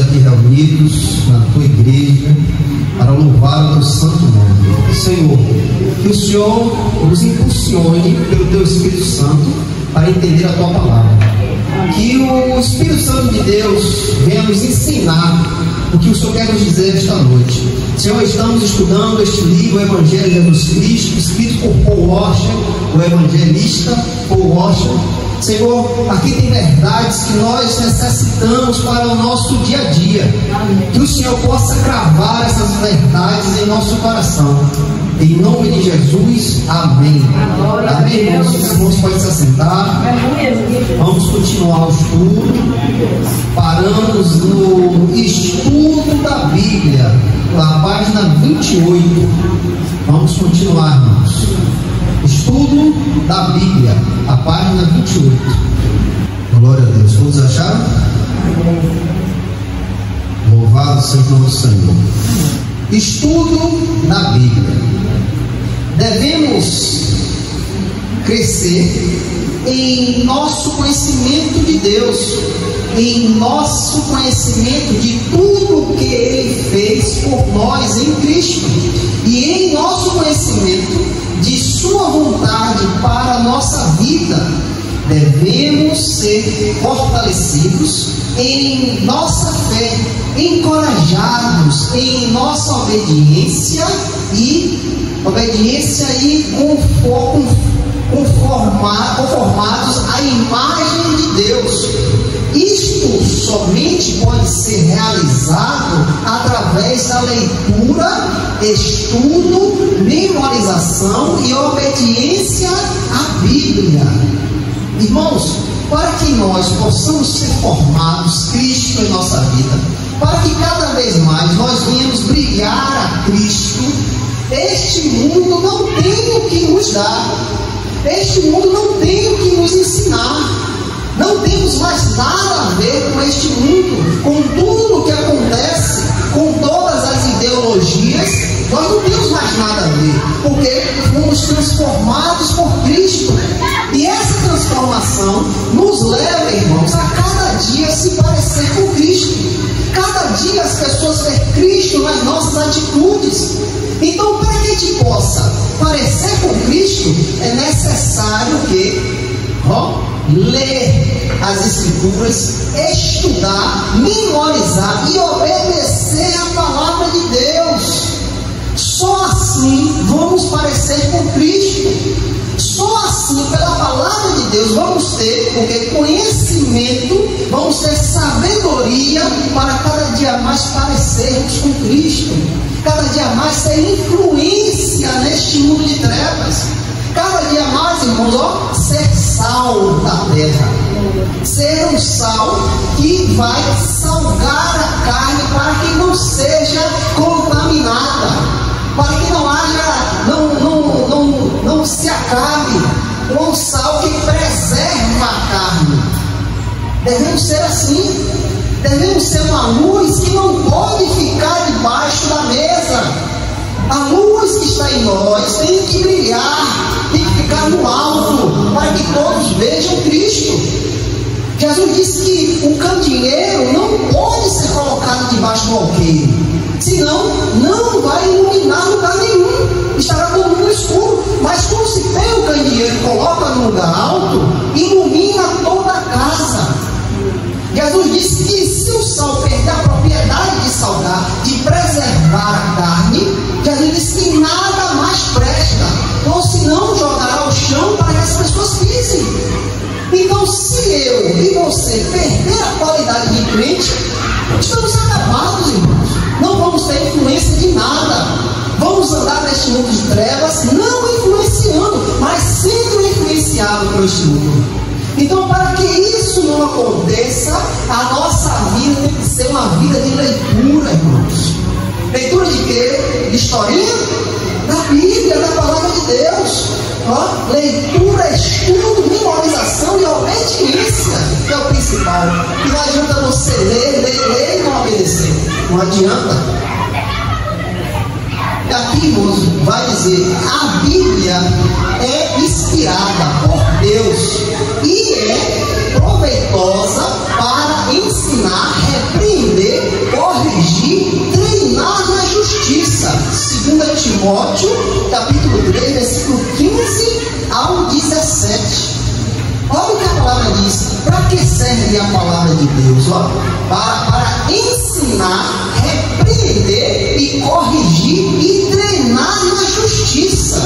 aqui reunidos na tua igreja para louvar o teu santo nome. Senhor, que o Senhor nos impulsione pelo teu Espírito Santo para entender a tua palavra. Que o Espírito Santo de Deus venha nos ensinar o que o Senhor quer nos dizer esta noite. Senhor, estamos estudando este livro, o Evangelho de Jesus Cristo, escrito por Paul Washer, o evangelista Paul Washer. Senhor, aqui tem verdades que nós necessitamos para o nosso dia a dia. Que o Senhor possa cravar essas verdades em nosso coração. Em nome de Jesus, amém. Amém, irmãos? Os irmãos podem se assentar. Vamos continuar o estudo. Paramos no estudo da Bíblia, na página 28. Vamos continuar, irmãos. Estudo da Bíblia, a página 28. Glória a Deus. Todos acharam? Louvado seja o nome do Senhor. Estudo da Bíblia. Devemos crescer em nosso conhecimento de Deus, em nosso conhecimento de tudo que Ele fez por nós em Cristo, e em nosso conhecimento de Sua vontade para a nossa vida. Devemos ser fortalecidos em nossa fé, encorajados em nossa obediência e conformados à imagem de Deus. Isto somente pode ser realizado através da leitura, estudo, memorização e obediência à Bíblia. Irmãos, para que nós possamos ser formados Cristo em nossa vida, para que cada vez mais nós venhamos brilhar a Cristo, este mundo não tem o que nos dar, este mundo não tem o que nos ensinar. Não temos mais nada a ver com este mundo, com tudo o que acontece, com todas as ideologias. Nós não temos mais nada a ver, porque fomos transformados por Cristo. E essa transformação nos leva, irmãos, a cada dia se parecer com Cristo. Cada dia as pessoas veem Cristo nas nossas atitudes. Então, para que a gente possa parecer com Cristo, é necessário que ler as Escrituras, estudar, memorizar e obedecer a palavra de Deus. Só assim vamos parecer com Cristo. Só assim, pela palavra de Deus, vamos ter, porque conhecimento, vamos ter sabedoria para cada dia mais parecermos com Cristo. Cada dia mais ter influência neste mundo de trevas. Cada dia mais, irmãos, ser sal da terra. Ser um sal que vai salgar a carne para que não seja contaminada. Para que não haja, não se acabe com o sal que preserva a carne. Devemos ser assim. Devemos ser uma luz que não pode ficar debaixo da mesa. A luz que está em nós tem que brilhar, tem que ficar no alto, para que todos vejam Cristo. Jesus disse que o candeeiro não pode ser colocado debaixo do alqueire, senão não vai iluminar lugar nenhum, estará todo mundo escuro. Mas quando se tem o candeeiro e coloca no lugar alto, ilumina toda a casa. Jesus disse que se o sal perder a propriedade de salgar, de preservar a carne, Jesus disse que nada mais presta, ou senão jogará ao chão para que as pessoas pisem. Então, se eu e você perder a qualidade de crente, estamos acabados, irmãos. Não vamos ter influência de nada. Vamos andar neste mundo de trevas, não influenciando, mas sendo influenciado por este mundo. Então, para que isso não aconteça, a nossa vida tem que ser uma vida de leitura, irmãos. Leitura de quê? De historinha? Da Bíblia, da palavra de Deus. Leitura, estudo, memorização e obediência, que é o principal. E não adianta você ler e não obedecer. Não adianta. Aqui, irmãos, vai dizer: a Bíblia é inspirada por Deus e é proveitosa para ensinar, repreender Ouça 2 Timóteo, capítulo 3, versículo 15 ao 17. Olha o que a palavra diz. Para que serve a palavra de Deus? Ó, para ensinar, repreender e corrigir e treinar na justiça.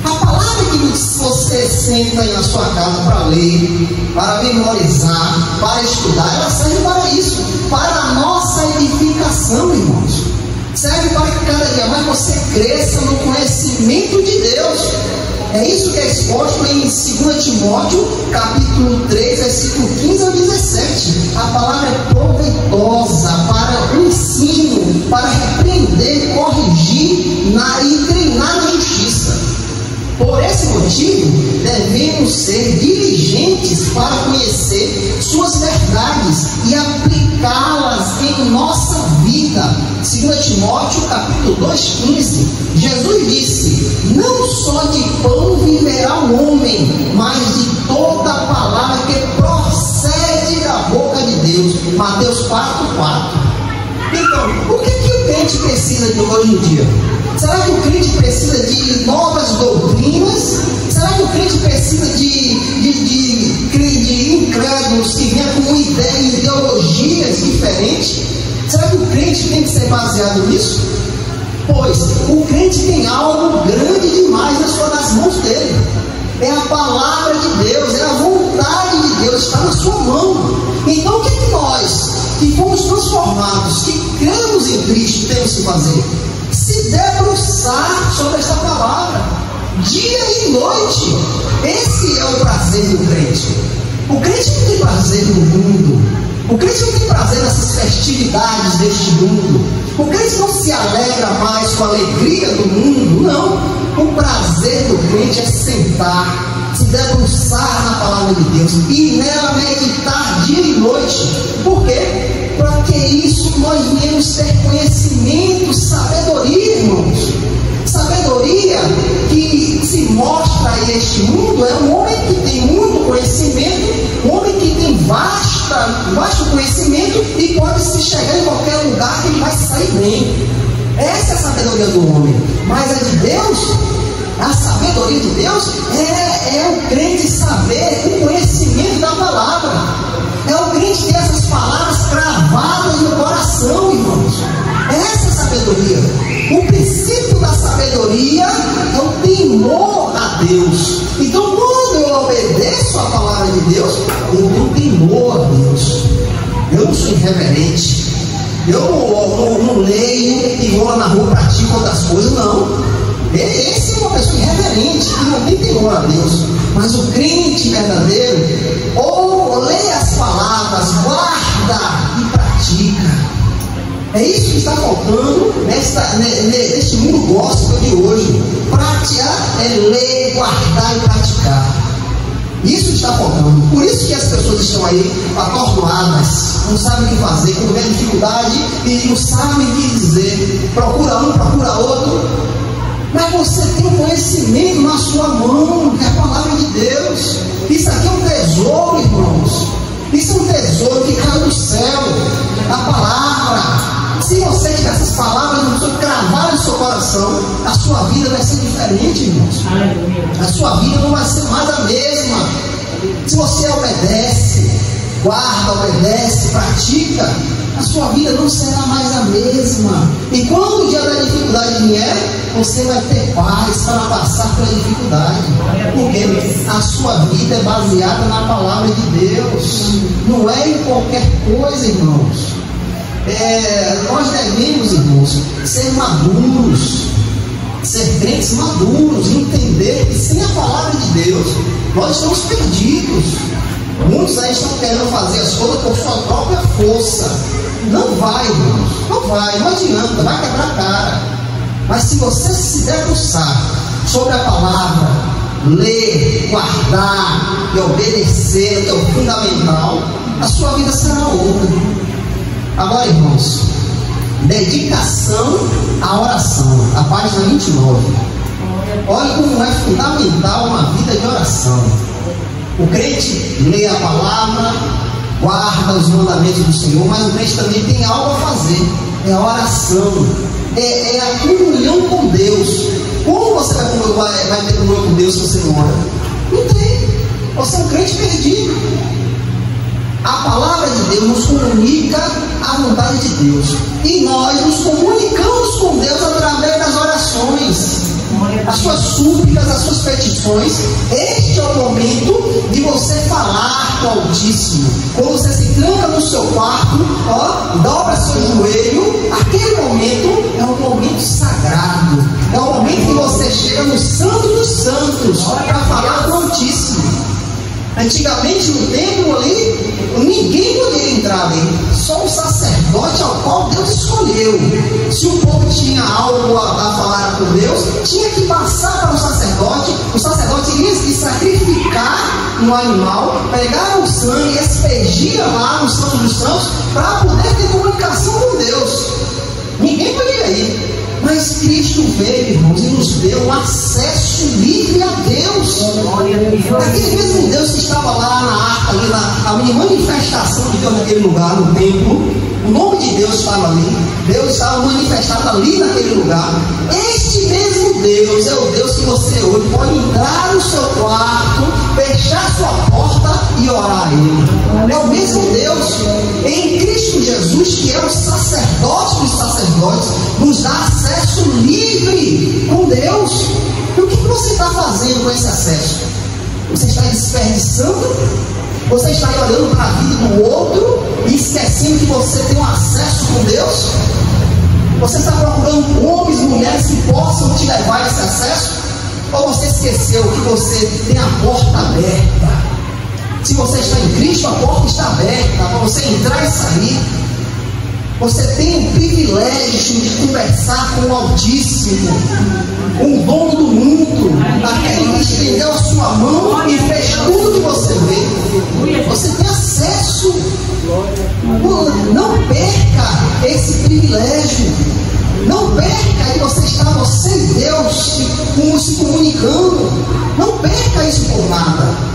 A palavra que você senta aí na sua casa para ler, para memorizar, para estudar, ela serve para isso, para a nossa edificação, irmãos. Serve para que cada dia mais você cresça no conhecimento de Deus. É isso que é exposto em 2 Timóteo, capítulo 3, versículo 15 ao 17. A palavra é proveitosa para o ensino, para repreender, corrigir e treinar na justiça. Por esse motivo, devemos ser diligentes para conhecer suas verdades e aplicá-las em nossa vida. 2 Timóteo, capítulo 2,15. Jesus disse: não só de pão viverá o homem, mas de toda a palavra que procede da boca de Deus. Mateus 4,4. Então, o que o crente precisa de hoje em dia? Será que o crente precisa de novas doutrinas? Será que o crente precisa de incrédulos que venham com ideologias diferentes? Será que o crente tem que ser baseado nisso? Pois o crente tem algo grande demais nas mãos dele. É a palavra de Deus, é a vontade de Deus, está na sua mão. Então o que nós, que fomos transformados, que cremos em Cristo, temos que fazer? Se debruçar sobre esta palavra, dia e noite. Esse é o prazer do crente. O crente não tem prazer no mundo. O crente não tem prazer nessas festividades deste mundo. O crente não se alegra mais com a alegria do mundo. Não. O prazer do crente é sentar, se debruçar na palavra de Deus e nela meditar dia e noite. Por quê? Para que isso nós viemos ter conhecimento, sabedoria, irmãos. Sabedoria que se mostra a este mundo é um homem que tem muito conhecimento, um homem que tem vasto conhecimento e pode se chegar em qualquer lugar que ele vai sair bem. Essa é a sabedoria do homem. Mas a de Deus, a sabedoria de Deus é o crente saber o conhecimento da palavra. É o crente ter essas palavras cravadas no coração, irmãos. Essa é a sabedoria. O princípio da sabedoria é o temor a Deus. Então, quando eu obedeço a palavra de Deus, eu tenho temor a Deus. Eu não sou irreverente. Eu não leio e vou lá na rua e pratico outras coisas, não. Esse é uma pessoa irreverente, que não tem temor a Deus. Mas o crente verdadeiro, ou lê as palavras, guarda e pratica. É isso que está faltando neste mundo gospel de hoje. Praticar é ler, guardar e praticar. Isso está faltando. Por isso que as pessoas estão aí atordoadas, não sabem o que fazer, quando vem dificuldade e não sabem o que dizer. Procura um, procura outro. Mas você tem o conhecimento na sua mão, que é a palavra de Deus. Isso aqui é um tesouro, irmãos. Isso é um tesouro que caiu do céu. A palavra. Se você tiver essas palavras no seu cravar no seu coração, a sua vida vai ser diferente, irmãos. A sua vida não vai ser mais a mesma. Se você obedece, guarda, obedece, pratica, a sua vida não será mais a mesma. E quando o dia da dificuldade vier, você vai ter paz para passar pela dificuldade. Porque a sua vida é baseada na palavra de Deus. Não é em qualquer coisa, irmãos. Nós devemos, irmãos, ser maduros, ser crentes maduros, entender que sem a palavra de Deus nós estamos perdidos. Muitos aí estão querendo fazer as coisas por sua própria força. Não vai, irmãos, não adianta, vai quebrar a cara. Mas se você se debruçar sobre a palavra, ler, guardar e obedecer, que é o fundamental, a sua vida será outra. Agora, irmãos, dedicação à oração, a página 29. Olha como é fundamental uma vida de oração. O crente lê a palavra, guarda os mandamentos do Senhor, mas o crente também tem algo a fazer, é a oração. é a comunhão com Deus. Como você vai ter comunhão com Deus se você não ora? Não tem. Você é um crente perdido. A palavra de Deus nos comunica a vontade de Deus. E nós nos comunicamos com Deus através das orações, as suas súplicas, as suas petições. Este é o momento de você falar com o Altíssimo. Quando você se tranca no seu quarto, dobra seu joelho, aquele momento é um momento sagrado. É o momento que você chega no Santo dos Santos para falar com o Altíssimo. Antigamente no templo ali, ninguém poderia entrar ali, só o sacerdote ao qual Deus escolheu. Se o povo tinha algo a falar com Deus, tinha que passar para o sacerdote iria se sacrificar no animal, pegar o sangue e aspergia lá no Santo dos Santos para poder ter comunicação com Deus. Ninguém poderia ir. Mas Cristo veio, irmãos, e nos deu um acesso livre a Deus. Aquele mesmo Deus que estava lá na arca, ali a manifestação de Deus naquele lugar, no templo, o nome de Deus estava ali, Deus estava manifestado ali naquele lugar. Este mesmo Deus é o Deus que você hoje pode entrar no seu quarto, fechar sua porta e orar a Ele. É o mesmo Deus em Cristo Jesus, que é o sacerdote dos sacerdotes, nos dá acesso livre com Deus. E o que você está fazendo com esse acesso? Você está desperdiçando? Você está olhando para a vida do outro e esquecendo que você tem um acesso com Deus? Você está procurando homens, mulheres que possam te levar a esse acesso? Ou você esqueceu que você tem a porta aberta? Se você está em Cristo, a porta está aberta para você entrar e sair. Você tem o privilégio de conversar com o Altíssimo, com o dono do mundo, aquele que estendeu a sua mão e fez tudo que você vê. Você tem acesso. Não perca esse privilégio. Não perca que você e Deus se comunicando. Não perca isso por nada.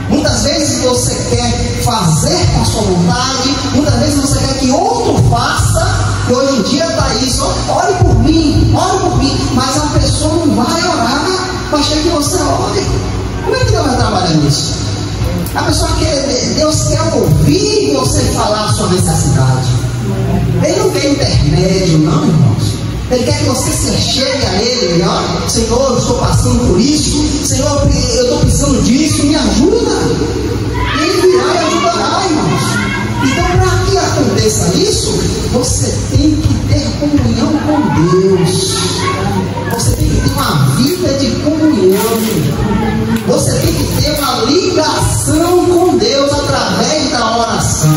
Muitas vezes você quer fazer com a sua vontade, muitas vezes você quer que outro faça, que hoje em dia está isso, ore por mim, mas a pessoa não vai orar, mas quer que você ore. Como é que Deus vai trabalhar nisso? A pessoa Deus quer ouvir você falar a sua necessidade. Ele não quer intermédio, não, irmãos. Ele quer que você se chegue a Ele, ó, Senhor, eu estou passando por isso, Senhor, eu estou precisando disso, me ajuda. Ele virá e ajudará, irmãos. Então, para que aconteça isso, você tem que ter comunhão com Deus. Você tem que ter uma vida de comunhão. Você tem que ter uma ligação com Deus através da oração.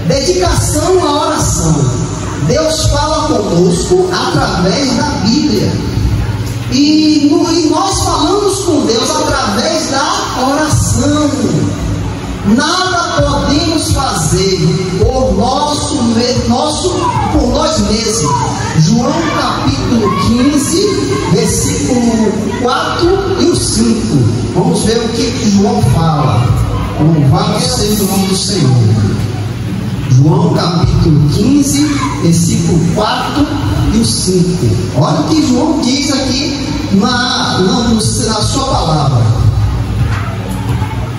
Dedicação à oração. Deus fala conosco através da Bíblia. E nós falamos com Deus através da oração. Nada podemos fazer por nós mesmos. João capítulo 15, versículo 4 e o 5. Vamos ver o que João fala. Louvado seja o nome do Senhor. João capítulo 15, versículo 4 e o 5. Olha o que João diz aqui na sua palavra.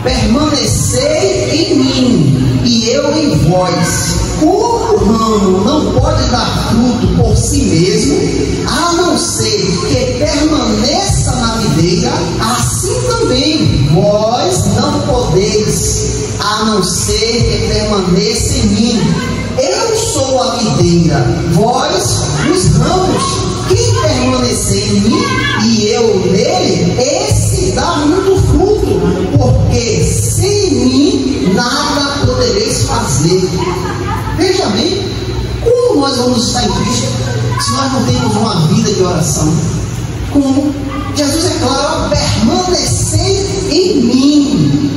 Permanecei em mim e eu em vós. Como o ramo não pode dar fruto por si mesmo, a não ser que permaneça na videira, assim também vós não podeis, a não ser que permaneça em mim. Eu sou a videira, vós os ramos. Quem permanecer em mim e eu nele, esse dá muito fruto, porque sem mim nada podereis fazer. Veja bem, como nós vamos estar em Cristo se nós não temos uma vida de oração? Como? Jesus é claro, permanecer em mim.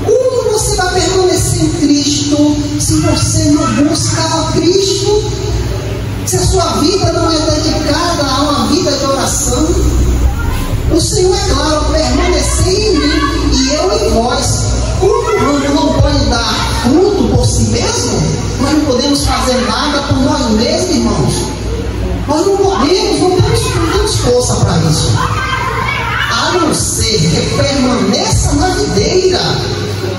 Como você vai permanecer em Cristo se você não busca a Cristo? Se a sua vida não é dedicada a uma vida de oração? O Senhor é claro, permanecer em mim e eu em vós. Como o ramo não pode dar fruto por si mesmo, nós não podemos fazer nada por nós mesmos, irmãos. você que permaneça na videira.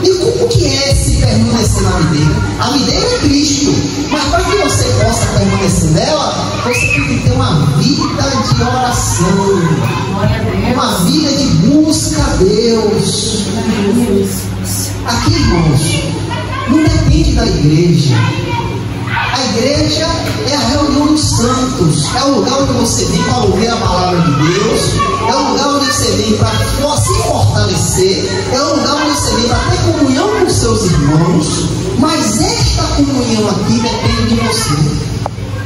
E como que é esse permanecer na videira? A videira é Cristo, mas para que você possa permanecer nela, você tem que ter uma vida de oração, uma vida de busca a Deus. Aqui, irmãos, não depende da igreja. A igreja é a reunião dos santos, é o lugar onde você vem para ouvir a palavra de Deus, é o lugar onde você vem para se fortalecer, é o lugar onde você vem para ter comunhão com seus irmãos, mas esta comunhão aqui depende de você.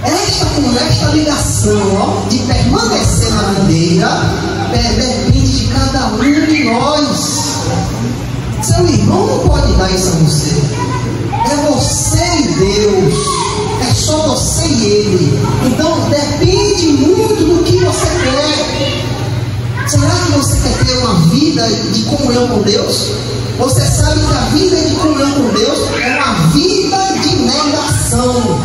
Esta ligação de permanecer na videira depende de cada um de nós. Seu irmão não pode dar isso a você. É você e Deus. É só você e Ele. Então depende muito do que você quer. Será que você quer ter uma vida de comunhão com Deus? Você sabe que a vida de comunhão com Deus é uma vida de negação.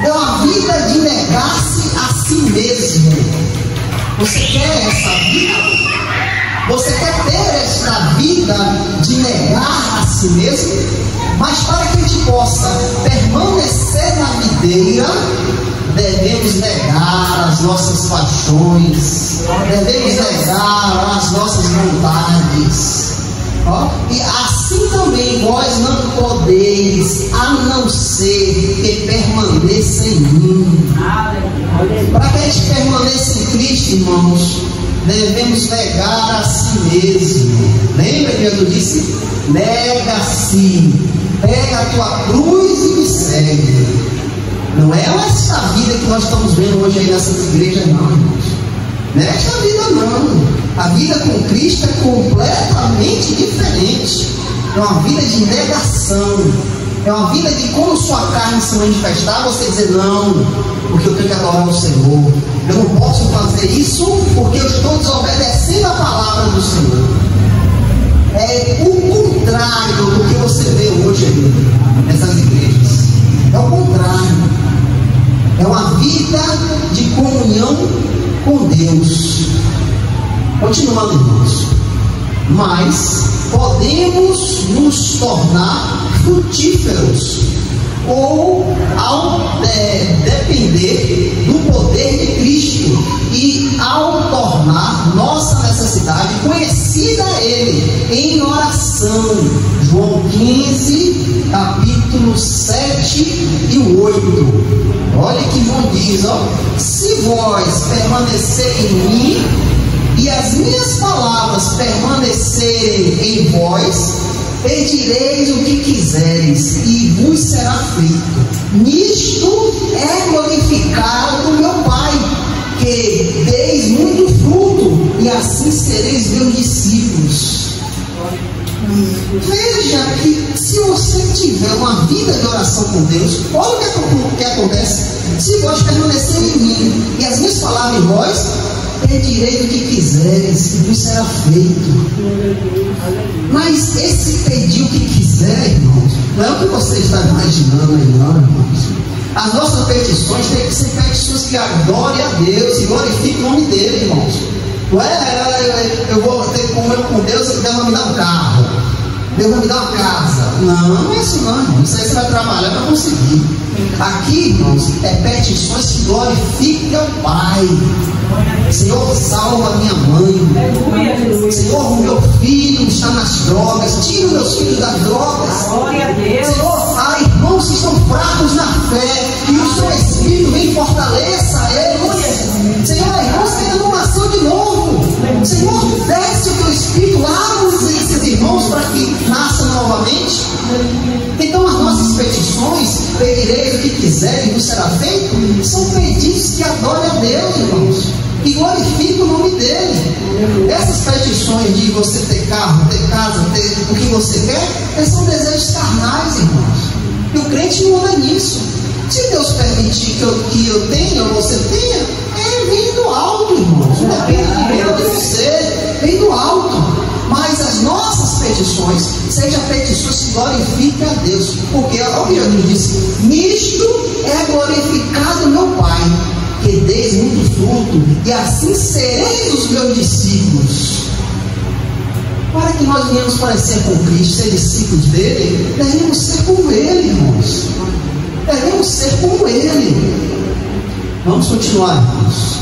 É uma vida de negar-se a si mesmo. Você quer essa vida? Você quer ter esta vida de negar a si mesmo? Mas para que a gente possa permanecer na videira, devemos negar as nossas paixões, devemos negar as nossas vontades. E assim também vós não podeis, a não ser que permaneça em mim. Para que a gente permaneça em Cristo, irmãos, devemos negar a si mesmo. Lembra que Jesus disse? Nega-se, pega a tua cruz e me segue. Não é essa vida que nós estamos vendo hoje aí nessas igrejas, não, irmãos. Não é esta vida, não. A vida com Cristo é completamente diferente. É uma vida de negação. É uma vida de quando sua carne se manifestar, você dizer não, porque eu tenho que adorar o Senhor. Eu não posso fazer isso porque eu estou desobedecendo a palavra do Senhor. É o contrário do que você vê hoje aí nessas igrejas. É o contrário. É uma vida de comunhão com Deus. Continuando, irmãos. Mas podemos nos tornar frutíferos ou ao depender do poder de Cristo e ao tornar nossa necessidade conhecida a Ele em oração. João 15, capítulo 7 e 8. Olha que João diz, se vós permanecerem em mim e as minhas palavras permanecerem em vós, pedireis o que quiseres e vos será feito. Nisto é glorificado o meu Pai, que deis muito fruto e assim sereis meus discípulos. Veja que se você tiver uma vida de oração com Deus, olha o que acontece. Se vós permanecerem em mim e as minhas palavras em vós, pedireis o que quiseres e vos será feito. Mas esse pedir o que quiser, irmãos, não é o que você está imaginando aí, não, irmãos. As nossas petições têm que ser petições que adorem a Deus e glorifiquem o nome dele, irmãos. Não é eu vou ter comunhão com Deus e Deus vai me dar um carro, Deus vai me dar uma casa. Não é isso não, irmão. Isso aí você vai trabalhar para conseguir. Aqui, irmãos, é petições que glorifiquem ao Pai. Senhor, salva minha mãe. Senhor, o meu filho está nas drogas. Tira os meus filhos das drogas. Senhor, há irmãos que estão fracos na fé e o seu Espírito vem e fortaleça eles. Senhor, irmãos que ainda não nasceu de novo. Senhor, desce o teu Espírito, abre esses irmãos para que nasçam novamente. Então as nossas petições, pedireis o que quiser e vos será feito, são pedidos que adorem a Deus, irmãos, e glorificam o nome dele. Essas petições de você ter carro, ter casa, ter o que você quer, são desejos carnais, irmãos. E o crente não anda nisso. Se Deus permitir que eu tenha ou você tenha, vem do alto, irmãos. Não depende de você, vem do alto. Mas as nossas petições sejam petições que glorifiquem a Deus. Porque, olha o que Jesus disse: nisto é glorificado meu Pai, que deis muito fruto, e assim sereis os meus discípulos. Para que nós venhamos parecer com Cristo, ser discípulos dele, devemos ser como ele, irmãos. Devemos ser como ele. Vamos continuar, irmãos.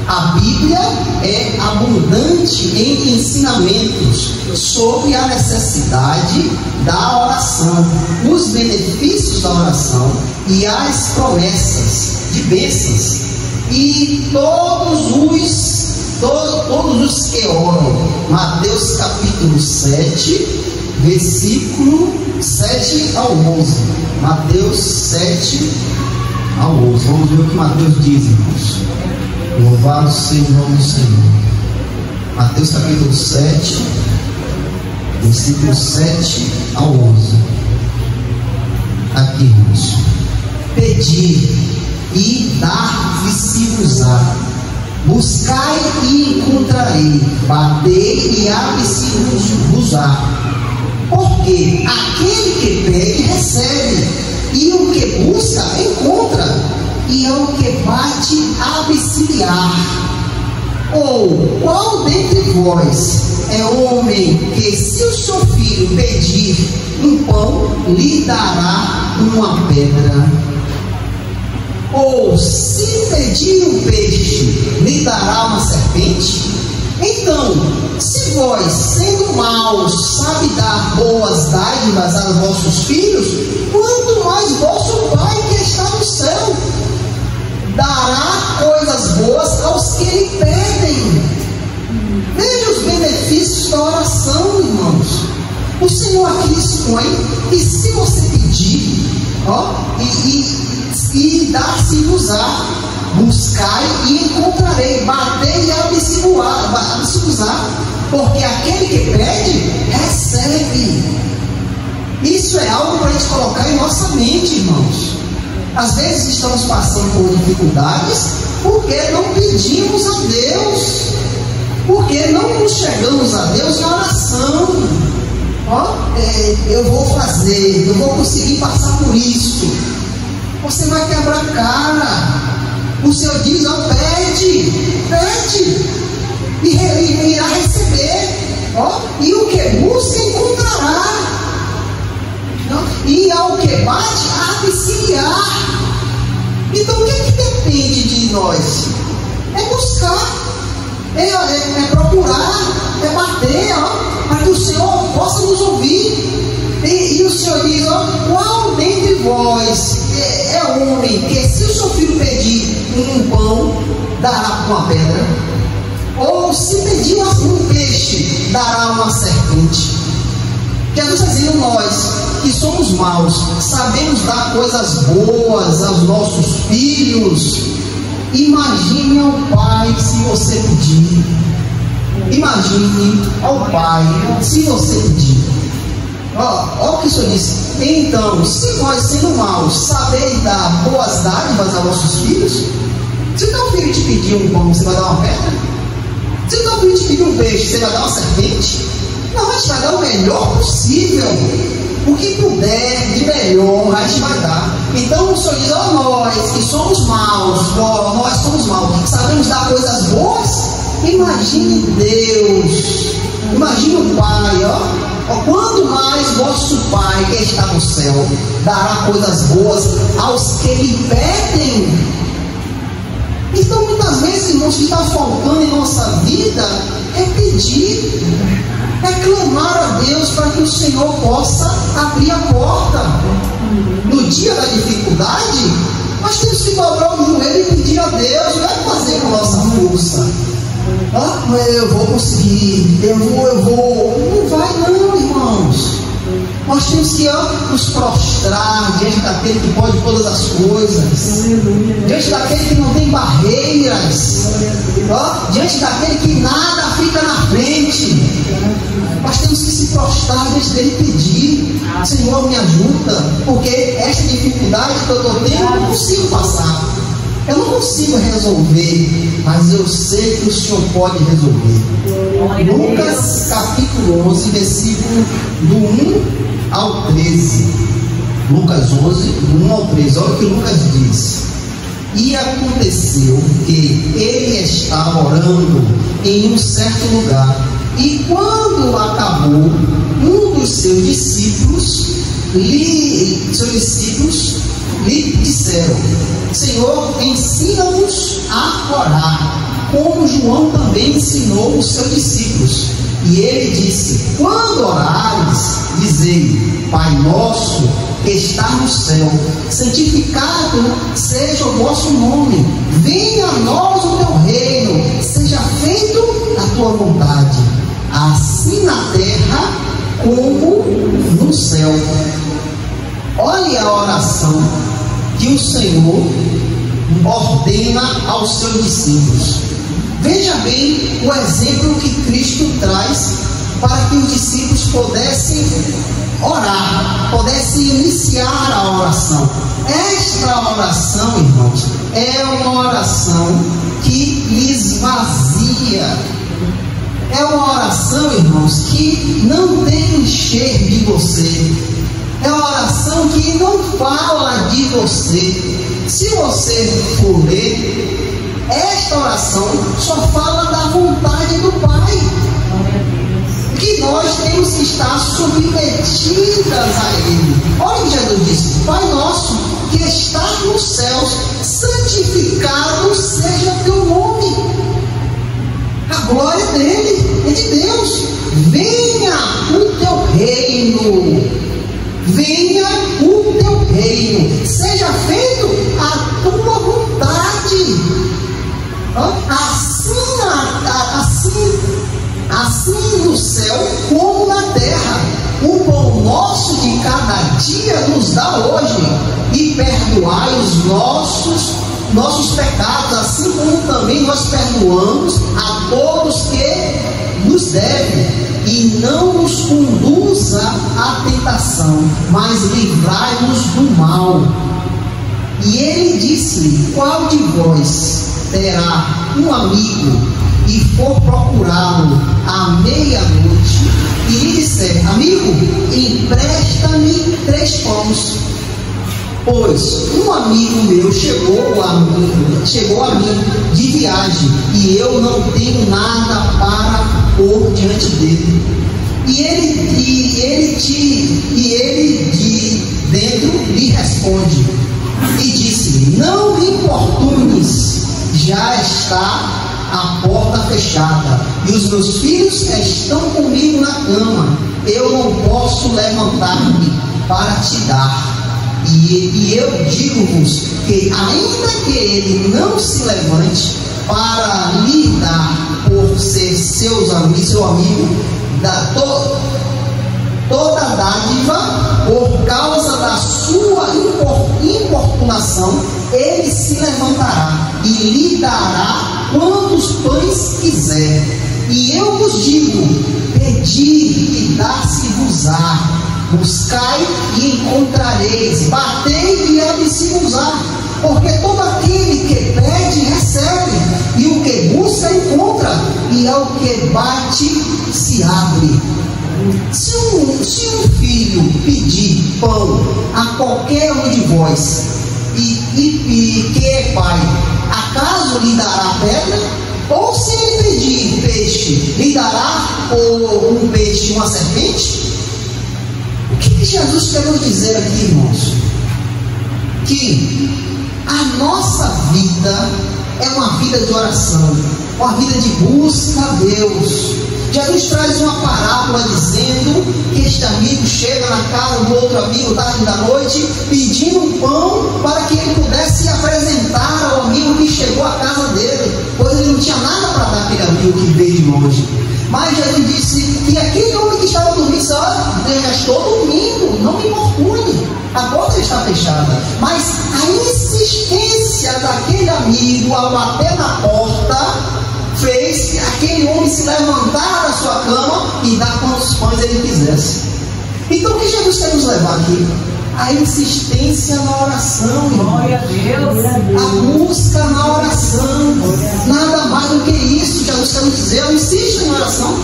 A Bíblia é abundante em ensinamentos sobre a necessidade da oração, os benefícios da oração e as promessas de bênçãos. E todos os que oram. Mateus capítulo 7, versículo 7 ao 11. Mateus 7 ao 11. Vamos ver o que Mateus diz, irmãos. Louvado seja o nome do Senhor. Mateus capítulo 7, versículo 7 ao 11. Aqui, irmãos. Pedi e dar-se-vos-á. Buscai e encontrarei. Batei e abre-se-vos-á. Porque aquele que pede, recebe. E o que busca, encontra. E ao que bate, abre-se-lhe-á. Ou qual dentre vós é homem que, se o seu filho pedir um pão, lhe dará uma pedra? Ou se pedir um peixe, lhe dará uma serpente? Então, se vós, sendo maus, sabe dar boas dádivas aos vossos filhos, quanto mais vosso Pai que está no céu dará coisas boas aos que lhe pedem. Veja os benefícios da oração, irmãos. O Senhor aqui expõe que se você pedir, e dar-se-vos-á, buscai e encontrarei, batei e abre-se-vos-á, porque aquele que pede, recebe. Isso é algo para a gente colocar em nossa mente, irmãos. Às vezes estamos passando por dificuldades porque não pedimos a Deus, porque não nos chegamos a Deus na oração. Eu vou fazer, eu vou conseguir passar por isso. Você vai quebrar a cara. O Senhor diz: pede, e irá receber. E o que busca, encontrará. E ao que bate, abre-se-lhe-á. Então o que depende de nós? É buscar, é procurar, é bater, para que o Senhor possa nos ouvir. E o Senhor diz: qual dentre vós é homem que, se o seu filho pedir um pão, dará uma pedra? Ou se pedir um peixe, dará uma serpente? Jesus está dizendo: nós que somos maus, sabemos dar coisas boas aos nossos filhos. Imagine ao Pai se você pedir. Imagine ao Pai se você pedir. Olha o que o Senhor disse. Então, se nós, sendo maus, sabeis dar boas dádivas aos nossos filhos, se o teu filho te pedir um pão, você vai dar uma pedra? Se o teu filho te pedir um peixe, você vai dar uma serpente? Não, a gente vai dar o melhor possível. O que puder de melhor, a gente vai dar. Então o Senhor diz: nós que somos maus, nós somos maus, sabemos dar coisas boas. Imagine Deus, imagine o Pai, quanto mais vosso Pai que está no céu dará coisas boas aos que lhe pedem. Então muitas vezes, irmãos, o que está faltando em nossa vida é pedir, é clamar a Deus para que o Senhor possa abrir a porta. No dia da dificuldade, nós temos que dobrar o joelho e pedir a Deus. Não é fazer com nossa força. Eu vou conseguir, eu vou. Não vai não, irmãos. Nós temos que nos prostrar diante daquele que pode todas as coisas, diante daquele que não tem barreiras, diante daquele que nada fica na frente. Nós temos que se prostrar diante dele e pedir: Senhor, me ajuda, porque esta dificuldade que eu estou tendo eu não consigo passar, eu não consigo resolver, mas eu sei que o Senhor pode resolver. Lucas capítulo 11, versículo do 1 ao 13. Lucas 11, do 1 ao 13. Olha o que Lucas diz: e aconteceu que ele estava orando em um certo lugar, E quando acabou, um dos seus discípulos lhe disseram: Senhor, ensina-nos a orar, como João também ensinou os seus discípulos. E ele disse: quando orares, dizei: Pai nosso que está no céu, santificado seja o vosso nome, venha a nós o teu reino, seja feito a tua vontade, assim na terra como no céu. Olhe a oração que o Senhor ordena aos seus discípulos. Veja bem o exemplo que Cristo traz para que os discípulos pudessem orar, pudessem iniciar a oração. Esta oração, irmãos, é uma oração que lhes vazia. É uma oração, irmãos, que não tem encher de você. É uma oração que não fala de você. Se você for ler, esta oração só fala da vontade do Pai, que nós temos que estar submetidas a Ele. Olha o que Jesus disse: Pai nosso que estás nos céus, santificado seja o teu nome. A glória dele, é de Deus. Venha o teu reino. Venha o teu reino. Seja feito a tua vontade. Assim no céu como na terra. O pão nosso de cada dia nos dá hoje, e perdoai os nossos pecados, assim como também nós perdoamos a todos que nos devem. E não nos conduza à tentação, mas livrai-nos do mal. E ele disse-lhe: qual de vós terá um amigo e for procurá-lo à meia-noite e lhe disser: amigo, empresta-me 3 pães, pois um amigo meu chegou a mim de viagem e eu não tenho nada para pôr diante dele. E ele de dentro lhe responde e disse: não me importunes, já está a porta fechada e os meus filhos estão comigo na cama, eu não posso levantar-me para te dar. E eu digo-vos que ainda que ele não se levante para lhe dar, por ser seu amigo, toda dádiva, por causa da sua importunação, ele se levantará e lhe dará quantos pães quiser. E eu vos digo: pedi e dar-se-vos-á, buscai e encontrareis, batei e abre-se-vos-á, porque todo aquele que pede recebe, e o que busca encontra, e ao que bate se abre. Se um filho pedir pão a qualquer um de vós e que é pai, acaso lhe dará pedra? Ou se ele pedir peixe, lhe dará um peixe uma serpente? O que Jesus quer nos dizer aqui, irmãos? Que a nossa vida é uma vida de oração, uma vida de busca a Deus. Jesus traz uma parábola dizendo que este amigo chega na casa do outro amigo tarde da noite, pedindo um pão para que ele pudesse apresentar ao amigo que chegou à casa dele, pois ele não tinha nada para dar àquele amigo que veio de longe. Mas Jesus disse que aquele homem que estava dormindo disse: olha, eu já estou dormindo, não me importune, a porta está fechada. Mas a insistência daquele amigo ao bater na porta fez aquele homem se levantar da sua cama e dar quantos pães ele quisesse. Então o que Jesus quer nos levar aqui? A insistência na oração. Glória a Deus. A busca na oração. Nada mais do que isso. Jesus quer nos dizer: eu insisto na oração.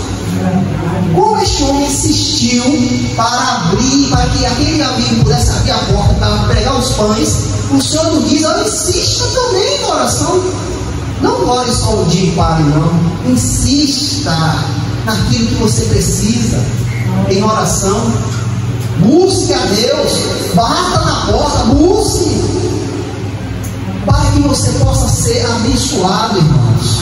Como este homem insistiu para que aquele amigo pudesse abrir a porta para pregar os pães, o Senhor nos diz: eu insista também na oração. Não ore só o dia e pare, não. Insista. naquilo que você precisa, em oração. Busque a Deus, bata na porta, busque, para que você possa ser abençoado, irmãos.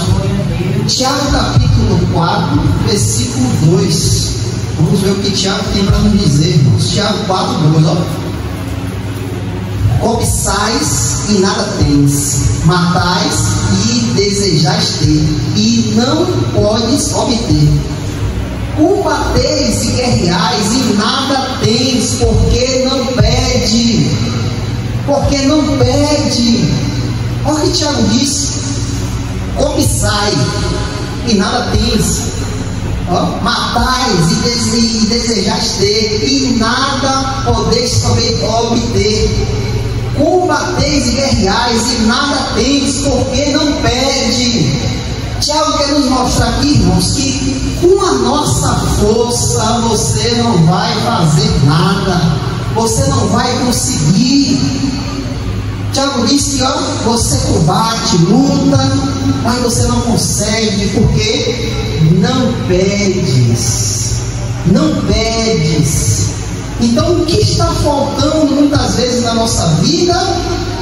Tiago capítulo 4, versículo 2. Vamos ver o que Tiago tem para nos dizer, irmãos. Tiago 4, 2, ó. Cobiçais e nada tens, matais e desejais ter, e não podes obter. Combateis e guerreais e nada tens, porque não pede. Porque não pede. Olha o que Tiago diz: cobiçai e nada tens, matais e desejais ter, e nada podeis também obter. Combateis e guerreais e nada tens, porque não pede. Tiago quer nos mostrar aqui, irmãos, que com a nossa força você não vai fazer nada, você não vai conseguir. Tiago diz que você combate, luta, mas você não consegue, porque não pedes. Não pedes. Então, o que está faltando muitas vezes na nossa vida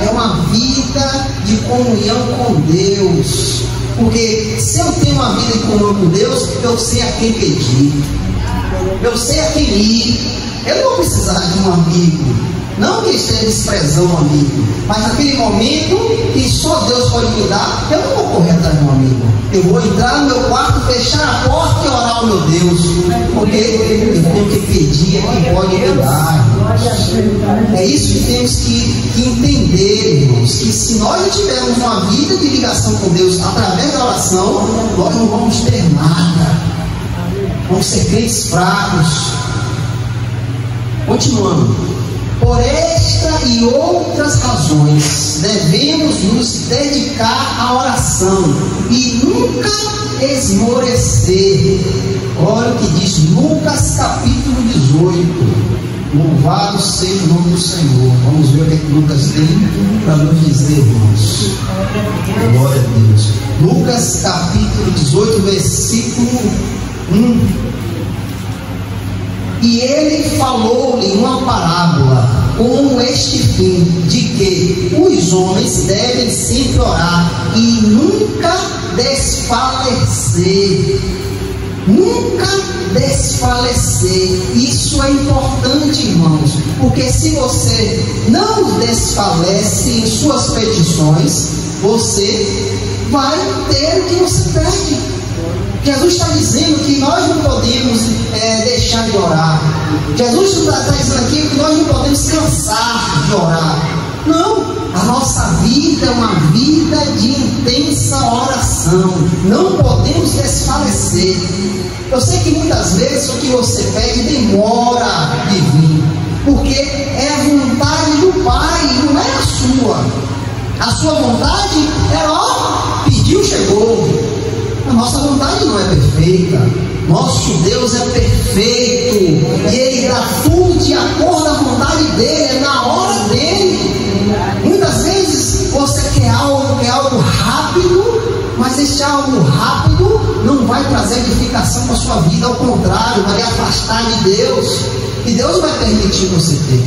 é uma vida de comunhão com Deus. Porque se eu tenho uma vida de comunhão com Deus, eu sei a quem pedir, eu sei a quem ir. Eu não vou precisar de um amigo, não que esteja desprezando um amigo, mas naquele momento que só Deus pode me dar, eu não vou correr atrás de um amigo. Eu vou entrar no meu quarto, fechar a porta e orar ao meu Deus, porque eu tenho que pedir a quem pode me dar. É isso que temos que entender, irmãos, que se nós não tivermos uma vida de ligação com Deus através da oração, nós não vamos ter nada, vamos ser crentes fracos. Continuando. Por esta e outras razões devemos nos dedicar à oração e nunca esmorecer. Olha o que diz Lucas capítulo 18. Louvado seja o nome do Senhor. Vamos ver o que Lucas tem para nos dizer, irmãos. Glória a Deus. Lucas capítulo 18, versículo 1. E ele falou-lhe uma parábola com este fim, de que os homens devem sempre orar e nunca desfalecer. Nunca desfalecer. Isso é importante, irmãos, porque se você não desfalece em suas petições, você vai ter o que você pede. Jesus está dizendo que nós não podemos deixar de orar. Jesus está dizendo aqui que nós não podemos cansar de orar. Não, a nossa vida é uma vida de intensa oração. Não podemos desfalecer. Eu sei que muitas vezes o que você pede demora de vir, porque é a vontade do Pai, não é a sua. A sua vontade é pediu, chegou. A nossa vontade não é perfeita. Nosso Deus é perfeito e Ele dá tudo de acordo à vontade dEle, é na hora dEle. Muitas vezes você quer algo rápido, mas esse algo rápido não vai trazer edificação para a sua vida, ao contrário, vai lhe afastar de Deus, e Deus vai permitir você ter.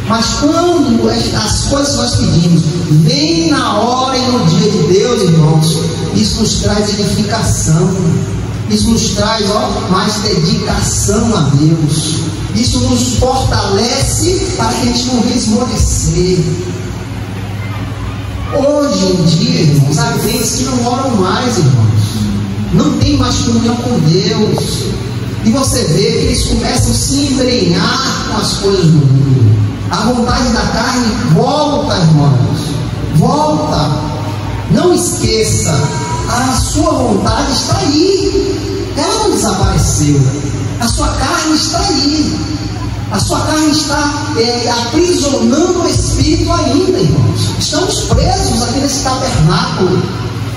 Mas quando as coisas que nós pedimos vêm na hora e no dia de Deus, irmãos, isso nos traz edificação, isso nos traz mais dedicação a Deus, isso nos fortalece para que a gente não venha esmorecer. Hoje em dia, irmãos, há crentes que não oram mais, irmãos, não tem mais comunhão com Deus, e você vê que eles começam a se embrenhar com as coisas do mundo. A vontade da carne volta, irmãos, volta. Não esqueça, a sua vontade está aí, ela não desapareceu. A sua carne está aí, a sua carne está aprisionando o espírito ainda, irmãos. Estamos presos aqui nesse tabernáculo,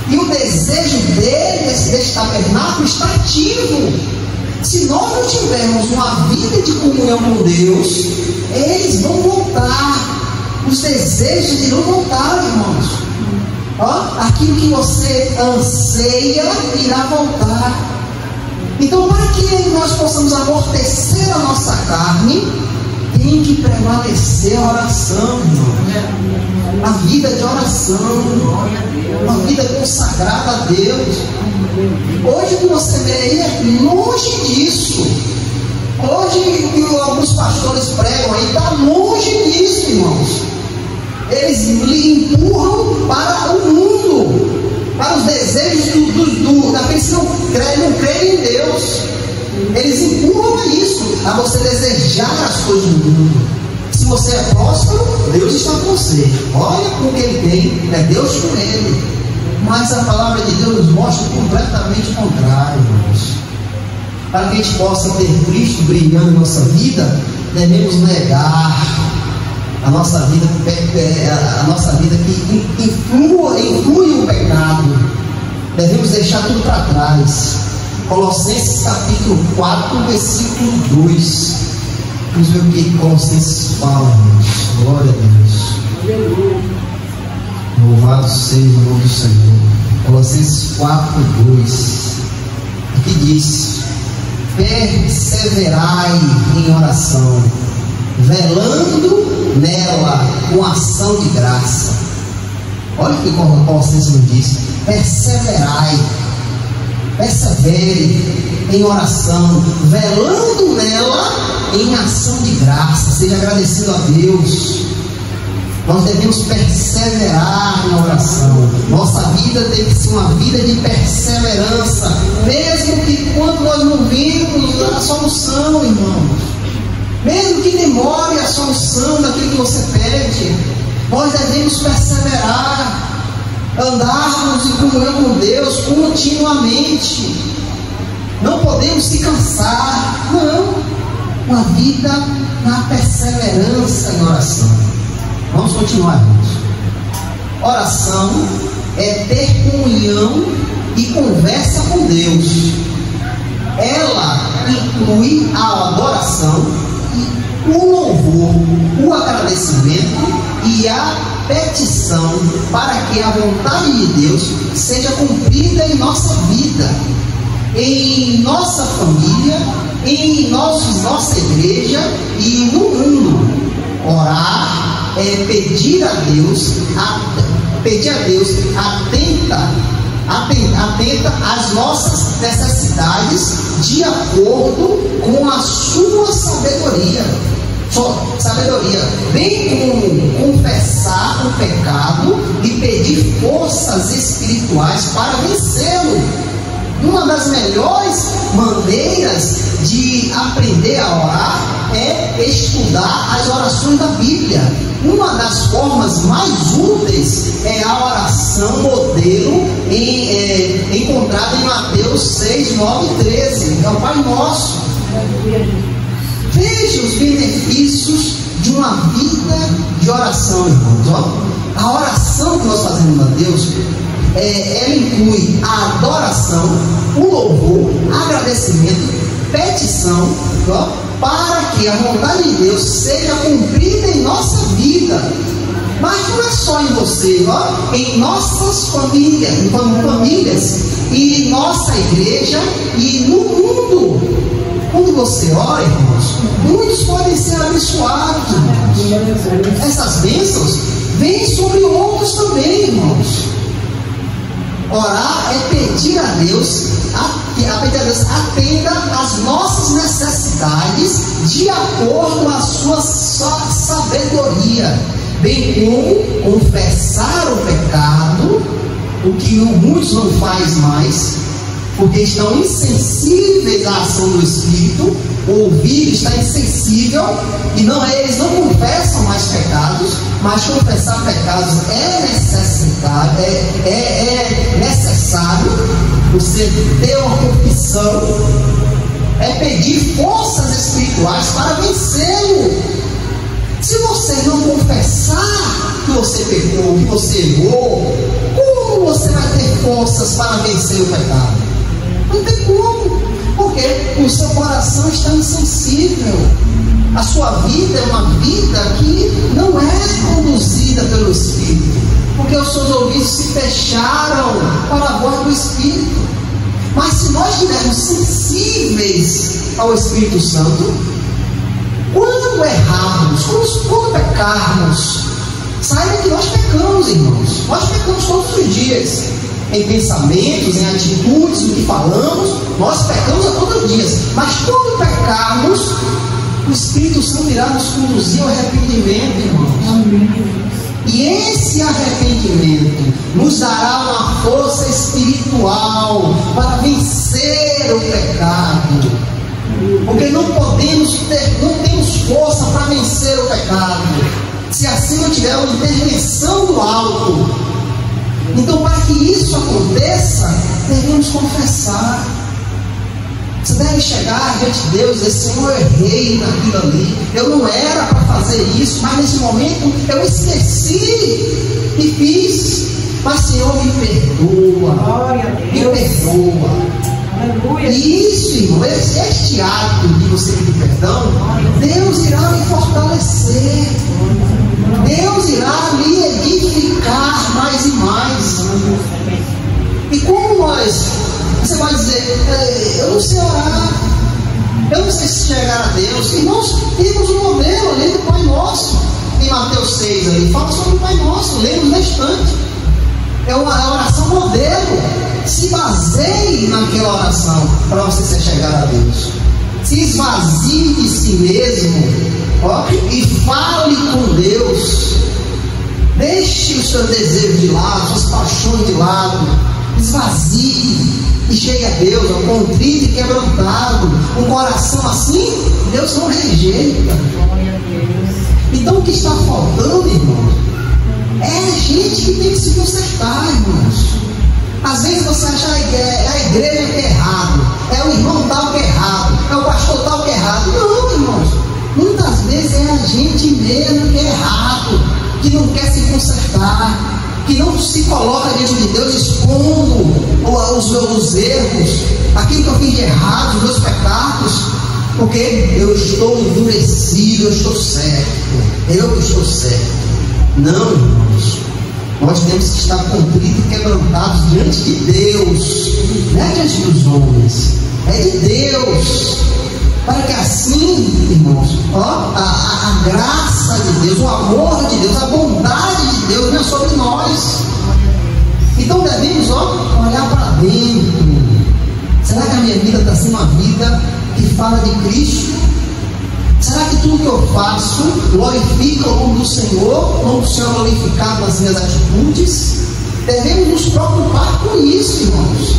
e o desejo desse tabernáculo está ativo. Se nós não tivermos uma vida de comunhão com Deus, eles vão voltar, os desejos irão voltar, irmãos. Aquilo que você anseia irá voltar. Então, para que nós possamos amortecer a nossa carne, tem que prevalecer a oração, irmão. A vida de oração, uma vida consagrada a Deus. Hoje que você vê aí é longe disso. Hoje que alguns pastores pregam aí, está longe disso, irmãos. Eles lhe empurram para o mundo, para os desejos daqueles que não creem em Deus. Eles empurram a isso, a você desejar as coisas do mundo. Se você é próspero, Deus está com você. Olha com o que ele tem, é Deus com ele. Mas a palavra de Deus nos mostra completamente o contrário, irmãos. Para que a gente possa ter Cristo brilhando em nossa vida, devemos negar a nossa vida que influi o pecado. Devemos deixar tudo para trás. Colossenses capítulo 4, versículo 2. Vamos ver o que Colossenses fala, irmãos. Glória a Deus. Louvado seja o nome do Senhor. Colossenses 4, 2. Aqui diz: perseverai em oração, velando nela com ação de graça. Olha o que Colossenses nos diz: perseverai, persevere em oração, velando nela em ação de graça. Seja agradecido a Deus. Nós devemos perseverar na oração. Nossa vida tem que ser uma vida de perseverança, mesmo que quando nós não vimos a solução, irmãos, mesmo que demore a solução daquilo que você pede, nós devemos perseverar, andarmos em comunhão com Deus continuamente. Não podemos se cansar, não. Uma vida na perseverança em oração. Vamos continuar, irmãos. Oração é ter comunhão e conversa com Deus. Ela inclui a adoração, o louvor, o agradecimento e a petição para que a vontade de Deus seja cumprida em nossa vida, em nossa família, em nossa igreja e no mundo. Orar é pedir a Deus atenta às nossas necessidades de acordo com a sua sabedoria, bem como confessar o pecado e pedir forças espirituais para vencê-lo. Uma das melhores maneiras de aprender a orar é estudar as orações da Bíblia. Uma das formas mais úteis é a oração modelo encontrada em Mateus 6, 9 e 13. É o Pai Nosso. Veja os benefícios de uma vida de oração, irmãos. A oração que nós fazemos a Deus, ela inclui a adoração, o louvor, agradecimento, petição, para que a vontade de Deus seja cumprida em nossa vida. Mas não é só em você, em nossas famílias, e nossa igreja e no mundo. Quando você ora, irmãos, muitos podem ser abençoados, irmãos. Essas bênçãos vêm sobre outros também, irmãos. Orar é pedir a Deus, atenda às nossas necessidades de acordo com a sua sabedoria, bem como confessar o pecado, o que muitos não fazem mais, porque estão insensíveis à ação do Espírito. O ouvido está insensível e eles não confessam mais pecados, mas confessar pecados é necessário. Você ter uma confissão é pedir forças espirituais para vencê-lo. Se você não confessar que você pecou, que você errou, como você vai ter forças para vencer o pecado? Não tem como, porque o seu coração está insensível. A sua vida é uma vida que não é conduzida pelo Espírito, porque os seus ouvidos se fecharam para a voz do Espírito. Mas se nós estivermos sensíveis ao Espírito Santo, quando errarmos, quando pecarmos, saiba que nós pecamos, irmãos. Nós pecamos todos os dias. Em pensamentos, em atitudes, no que falamos, nós pecamos a todos os dias. Mas quando pecarmos, o Espírito Santo irá nos conduzir ao arrependimento, irmãos. E esse arrependimento nos dará uma força espiritual para vencer o pecado. Porque não temos força para vencer o pecado, se assim não tiver uma intervenção do alto. Então, para que isso aconteça, devemos confessar. Você deve chegar diante de Deus e dizer: Senhor, eu errei naquilo ali, eu não era para fazer isso, mas nesse momento eu esqueci e fiz. Mas Senhor, me perdoa, me perdoa. E isso, irmão, este ato de você pedir perdão, Deus irá lhe fortalecer, Deus irá lhe edificar mais e mais. E como você vai dizer: eu não sei orar, eu não sei se chegar a Deus. Irmãos, temos um modelo ali do Pai Nosso, em Mateus 6, ali, fala sobre o Pai Nosso, lemos na estante. É uma oração modelo. Se baseie naquela oração para você chegar a Deus. Se esvazie de si mesmo, e fale com Deus. Deixe os seus desejos de lado, suas paixões de lado. Esvazie e chegue a Deus, contrito e quebrantado. Um coração assim, Deus não rejeita. Então o que está faltando, irmãos, é a gente que tem que se consertar, irmãos. Às vezes você acha que é a igreja que é errado, é o irmão tal que é errado, é o pastor tal que é errado. Não, irmãos, muitas vezes é a gente mesmo que é errado, que não quer se consertar, que não se coloca diante de Deus expondo os erros, aquilo que eu fiz de errado, os meus pecados, porque eu estou endurecido, eu estou certo. Não, irmãos. Nós temos que estar contritos e quebrantados diante de Deus, não é diante dos homens, é de Deus, para que assim, irmãos, a graça de Deus, o amor de Deus, a bondade de Deus venha sobre nós. Então devemos olhar para dentro. Será que a minha vida está sendo uma vida que fala de Cristo? Será que tudo que eu faço glorifica o nome do Senhor? Como o Senhor é glorificado nas minhas atitudes? Devemos nos preocupar com isso, irmãos.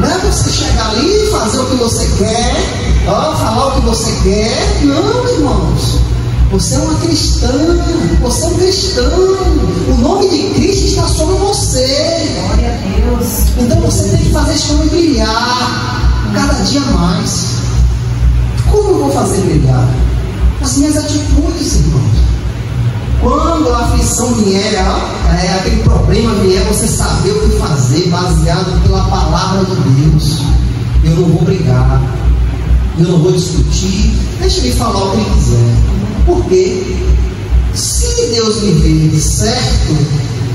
Não é você chegar ali e fazer o que você quer, falar o que você quer. Não, irmãos. Você é uma cristã, você é um cristão. O nome de Cristo está sobre você. Glória a Deus. Então você tem que fazer esse nome brilhar cada dia mais. Como eu vou fazer brilhar? As minhas atitudes, irmãos. Quando a aflição vier, aquele problema vier, você saber o que fazer, baseado pela palavra de Deus. Eu não vou brigar, eu não vou discutir, deixa ele falar o que ele quiser. Por quê? Se Deus me ver certo,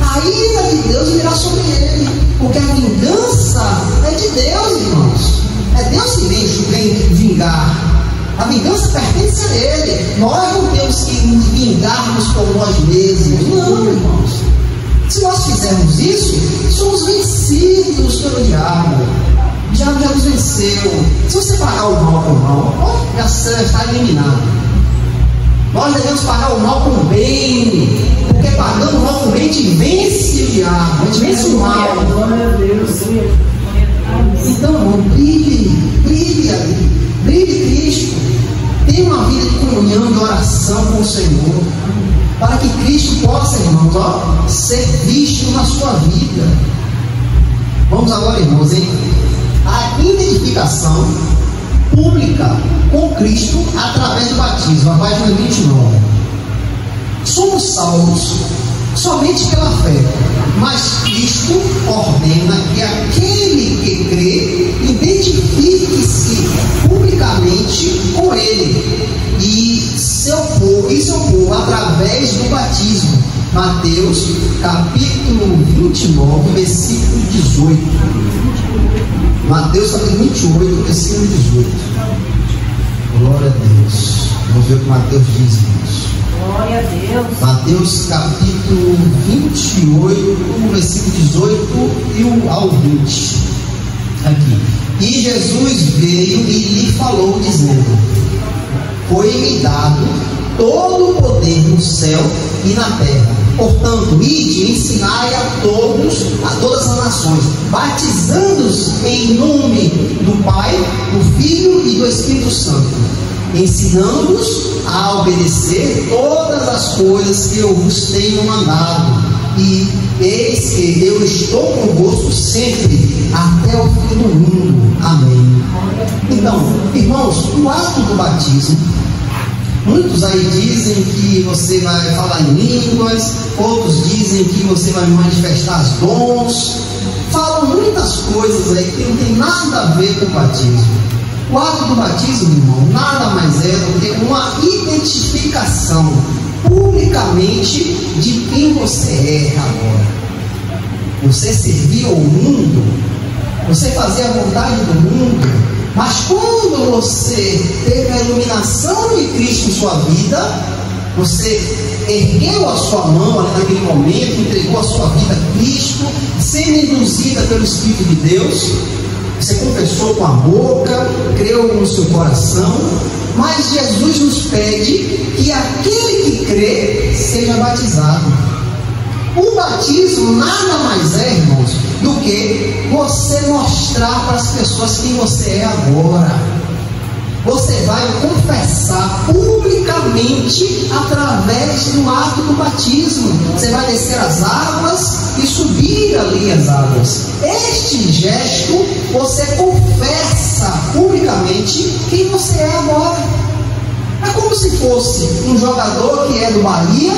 a ira de Deus virá sobre ele, porque a vingança é de Deus, irmãos. É Deus que vem vingar. A vingança pertence a Ele. Nós não temos que nos vingarmos por nós mesmos. Não, irmãos. Se nós fizermos isso, somos vencidos pelo diabo. O diabo já nos venceu. Se você pagar o mal com o mal, já está eliminado. Nós devemos pagar o mal com o bem, porque pagando o mal com o bem, a gente vence o diabo, a gente vence o mal. Glória a Deus. Então, irmão, brilhe Cristo. Tenha uma vida de comunhão, de oração com o Senhor, para que Cristo possa, irmãos, ser visto na sua vida. Vamos agora, irmãos, em a identificação pública com Cristo através do batismo, a página 29. Somos salvos somente pela fé, mas Cristo ordena que aquele que crê identifique-se publicamente com Ele e seu povo através do batismo. Mateus capítulo 29, versículo 18. Mateus capítulo 28, versículo 18. Glória a Deus. Vamos ver o que Mateus diz, irmãos. Glória a Deus. Mateus capítulo 28, versículo 18 ao 20. Aqui. E Jesus veio e lhe falou, dizendo: foi-me dado todo o poder no céu e na terra. Portanto, ide e ensinai a todas as nações, batizando-os em nome do Pai, do Filho e do Espírito Santo, ensinando-os a obedecer todas as coisas que eu vos tenho mandado. E eis que eu estou convosco sempre, até o fim do mundo. Amém. Então, irmãos, o ato do batismo, muitos aí dizem que você vai falar em línguas, outros dizem que você vai manifestar os dons, falam muitas coisas aí que não tem nada a ver com o batismo. O ato do batismo, irmão, nada mais é do que uma identificação publicamente de quem você é agora. Você servia ao mundo, você fazia a vontade do mundo, mas quando você teve a iluminação de Cristo em sua vida, você ergueu a sua mão ali naquele momento, entregou a sua vida a Cristo, sendo induzida pelo Espírito de Deus. Você confessou com a boca, creu no seu coração, mas Jesus nos pede que aquele que crê seja batizado. O batismo nada mais é, irmãos, do que você mostrar para as pessoas quem você é agora. Você vai confessar publicamente através do ato do batismo. Você vai descer as águas e subir ali as águas. Este gesto, você confessa publicamente quem você é agora. É como se fosse um jogador que é do Bahia,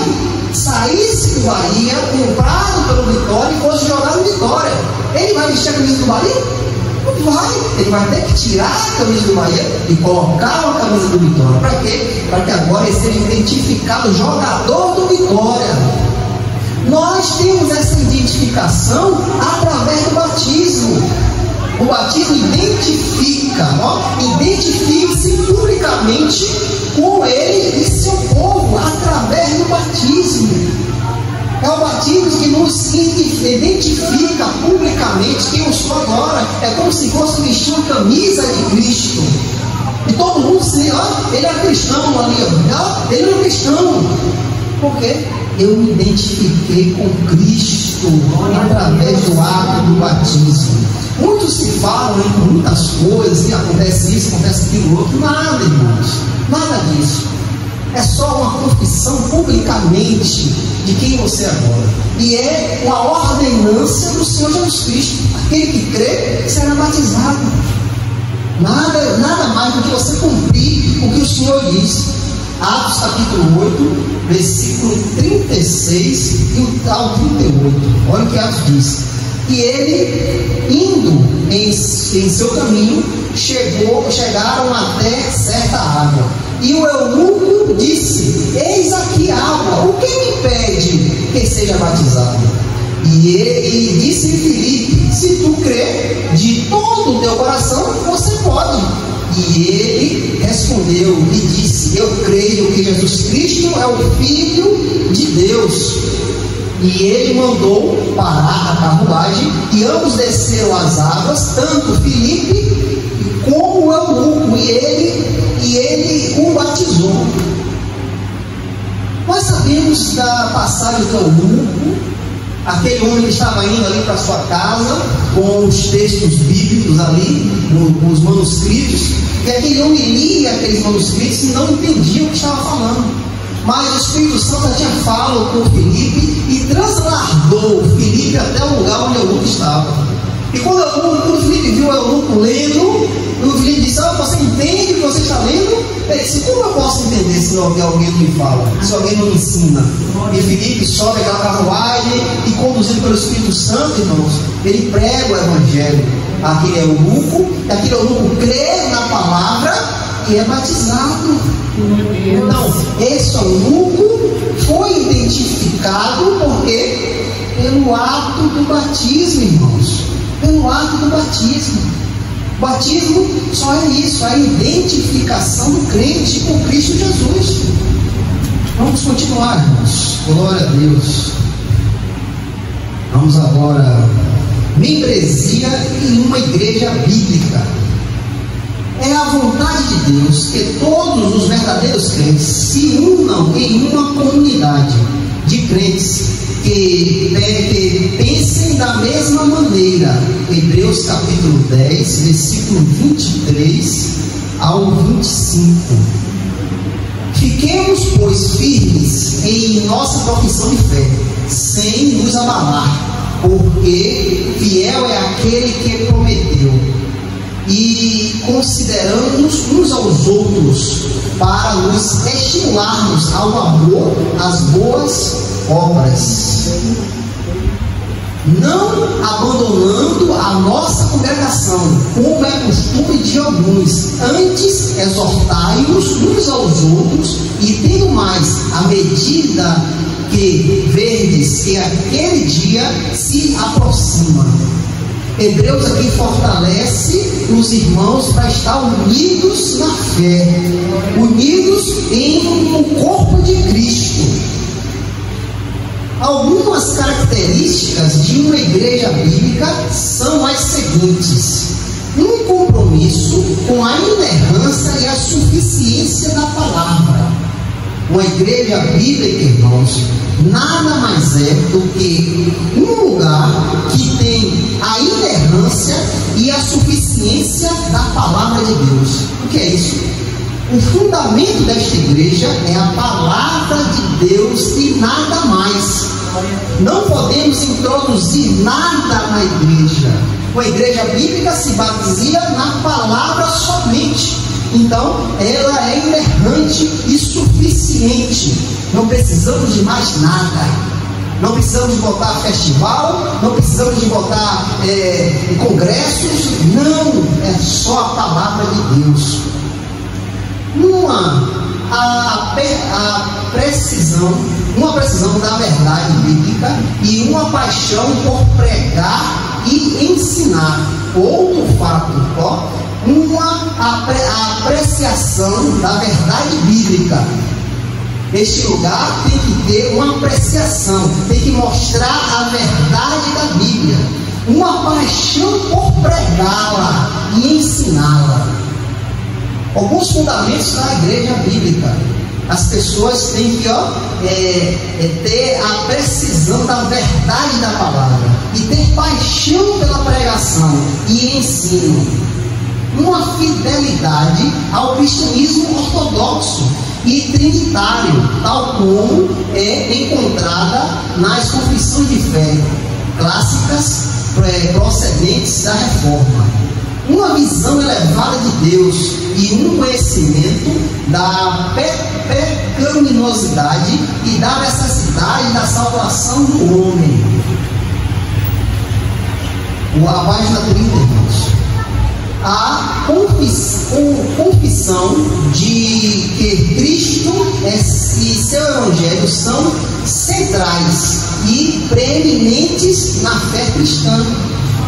saísse do Bahia, comprado pelo Vitória e fosse jogar no Vitória. Ele vai vestir a camisa do Bahia? Não vai. Ele vai ter que tirar a camisa do Bahia e colocar a camisa do Vitória. Para quê? Para que agora ele seja identificado jogador do Vitória. Nós temos essa identificação através do batismo. O batismo identifique-se publicamente com ele e seu povo através do batismo. É o batismo que nos identifica publicamente quem eu sou agora. É como se fosse vestir uma camisa de Cristo. E todo mundo se ele é cristão ali, ele é cristão. Por quê? Eu me identifiquei com Cristo através do ato do batismo. Muitos se falam em muitas coisas, que acontece isso, acontece aquilo outro. Nada, irmãos, nada disso. É só uma confissão publicamente de quem você é agora. E é uma ordenança do Senhor Jesus Cristo. Aquele que crê será batizado. Nada mais do que você cumprir o que o Senhor diz. Atos capítulo 8, versículo 36 e ao 38. Olha o que Atos diz. E ele, indo em seu caminho, chegaram até certa água. E o eunuco disse: eis aqui água, o que me impede que seja batizado? E ele disse a Filipe: se tu crê de todo o teu coração, você pode. E ele respondeu e disse: eu creio que Jesus Cristo é o Filho de Deus. E ele mandou parar a carruagem, e ambos desceram as águas, tanto Filipe como o eunuco, e ele o batizou. Nós sabemos da passagem do eunuco, aquele homem que estava indo ali para sua casa, com os textos bíblicos ali, com os manuscritos, e aquele homem lia aqueles manuscritos e não entendia o que estava falando. Mas o Espírito Santo já tinha falado com Filipe e trasladou Filipe até o lugar onde o eunuco estava. E quando o Filipe viu o eunuco lendo, o Filipe disse: você entende o que você está lendo? Ele disse: como eu posso entender se alguém não me fala, se alguém não me ensina? E Filipe sobe aquela carruagem e, conduzido pelo Espírito Santo, irmãos, ele prega o Evangelho àquele eunuco, e aquele eunuco crê na palavra e é batizado. Então, esse eunuco foi identificado porque pelo ato do batismo, irmãos. Pelo ato do batismo. O batismo só é isso, a identificação do crente com Cristo Jesus. Vamos continuar, irmãos. Glória a Deus. Vamos agora. Membresia em uma igreja bíblica. É a vontade de Deus que todos os verdadeiros crentes se unam em uma comunidade de crentes que pensem da mesma maneira. Hebreus capítulo 10, versículo 23 ao 25. Fiquemos, pois, firmes em nossa profissão de fé, sem nos abalar, porque fiel é aquele que prometeu. E consideramos uns aos outros para nos estimularmos ao amor, às boas obras, não abandonando a nossa congregação, como é costume de alguns, antes exortai-nos uns aos outros, e tendo mais a medida que verdes que aquele dia se aproxima. Hebreus aqui fortalece os irmãos para estar unidos na fé, unidos em um corpo de Cristo. Algumas características de uma igreja bíblica são as seguintes: um compromisso com a inerrância e a suficiência da palavra. Uma igreja bíblica, irmãos, nada mais é do que um lugar que tem a inerrância e a suficiência da palavra de Deus. O que é isso? O fundamento desta igreja é a palavra de Deus e nada mais. Não podemos introduzir nada na igreja. Uma igreja bíblica se baseia na palavra somente. Então, ela é inerrante e suficiente. Não precisamos de mais nada. Não precisamos de botar festival, não precisamos de botar congressos. Não, é só a palavra de Deus. Uma precisão da verdade bíblica e uma paixão por pregar e ensinar. Outro fato, a apreciação da verdade bíblica. Este lugar tem que ter uma apreciação, tem que mostrar a verdade da Bíblia, uma paixão por pregá-la e ensiná-la. Alguns fundamentos da igreja bíblica: as pessoas têm que ter a precisão da verdade da palavra e ter paixão pela pregação e ensino, uma fidelidade ao cristianismo ortodoxo e trinitário, tal como é encontrada nas confissões de fé clássicas procedentes da Reforma. Uma visão elevada de Deus e um conhecimento da pecaminosidade e da necessidade da salvação do homem. A página 30, irmãos. A confissão de que Cristo e seu Evangelho são centrais e preeminentes na fé cristã.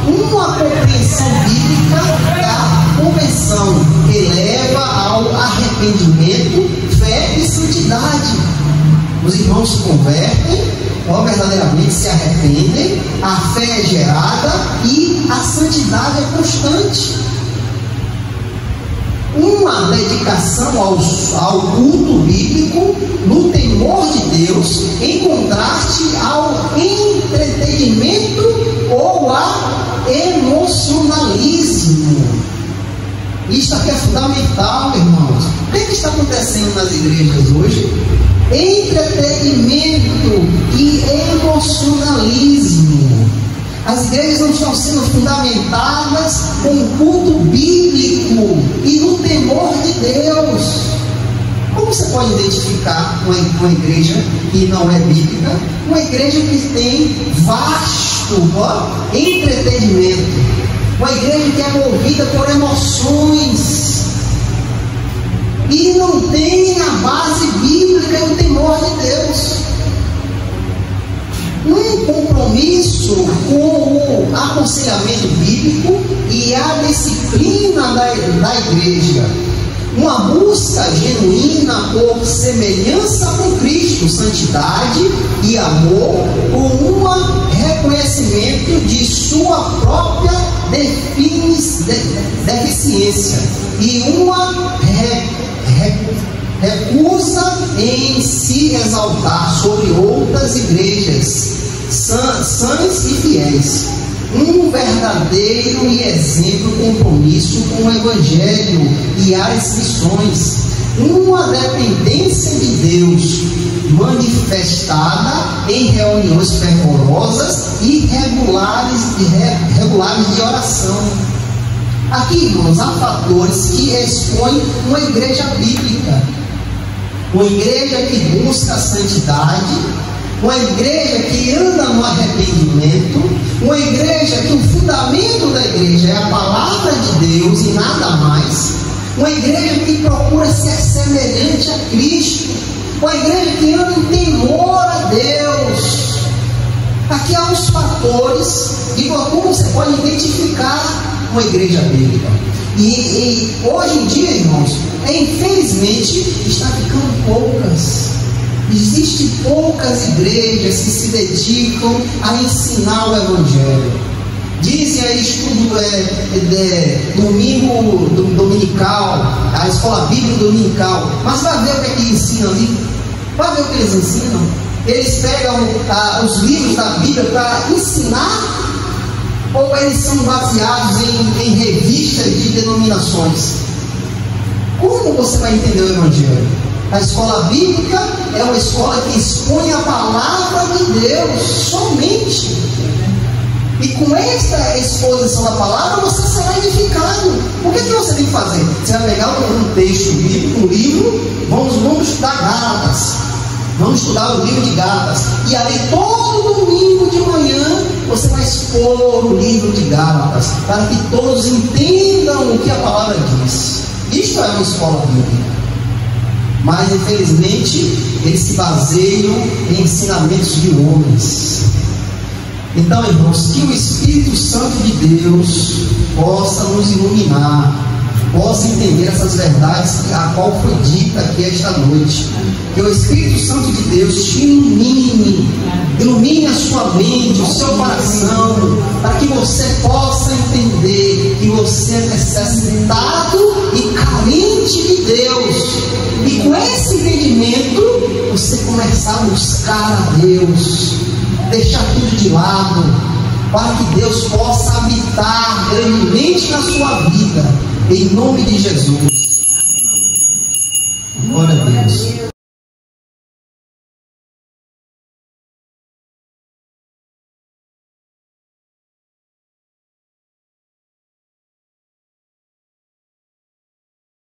Uma compreensão bíblica da conversão que leva ao arrependimento, fé e santidade. Os irmãos se convertem, ou verdadeiramente se arrependem, a fé é gerada e a santidade é constante. Uma dedicação ao culto bíblico no temor de Deus, em contraste ao entretenimento ou a emocionalismo. Isso aqui é fundamental, irmãos. O que está acontecendo nas igrejas hoje? Entretenimento e emocionalismo. As igrejas não estão sendo fundamentadas com o culto bíblico e no temor de Deus. Como você pode identificar uma igreja que não é bíblica? Uma igreja que tem vasto entretenimento. Uma igreja que é movida por emoções e não tem a base bíblica e o temor de Deus. Um compromisso com o aconselhamento bíblico e a disciplina da igreja, uma busca genuína por semelhança com Cristo, santidade e amor, com um reconhecimento de sua própria deficiência e uma recusa em se exaltar sobre outras igrejas sãs e fiéis. Um verdadeiro e exemplo compromisso com o Evangelho e as missões. Uma dependência de Deus manifestada em reuniões fervorosas e regulares de oração. Aqui, irmãos, há fatores que expõem uma igreja bíblica, uma igreja que busca a santidade, uma igreja que anda no arrependimento, uma igreja que o fundamento da igreja é a palavra de Deus e nada mais, uma igreja que procura ser semelhante a Cristo, uma igreja que anda em temor a Deus. Aqui há uns fatores de como você pode identificar uma igreja bíblica. E hoje em dia, irmãos, infelizmente está ficando poucas. Existem poucas igrejas que se dedicam a ensinar o Evangelho. Dizem aí estudo dominical, a escola bíblica dominical, mas vai ver o que é que ensinam ali? Vai ver o que eles ensinam? Eles pegam os livros da Bíblia para ensinar, ou eles são baseados em revistas de denominações? Como você vai entender o Evangelho? A escola bíblica é uma escola que expõe a palavra de Deus somente. E com esta exposição da palavra você será edificado. O que você tem que fazer? Você vai pegar um texto bíblico, um livro, vamos estudar Gálatas. Vamos estudar o livro de Gálatas. E ali todo domingo de manhã você vai expor o livro de Gálatas, para que todos entendam o que a palavra diz. Isto é uma escola bíblica. Mas infelizmente eles se baseiam em ensinamentos de homens. Então, irmãos, que o Espírito Santo de Deus possa nos iluminar, possa entender essas verdades a qual foi dita aqui esta noite. Que o Espírito Santo de Deus te ilumine a sua mente, o seu coração, para que você possa entender que você é necessitado e carente de Deus. E com esse entendimento, você começar a buscar a Deus, deixar tudo de lado, para que Deus possa habitar grandemente na sua vida, em nome de Jesus.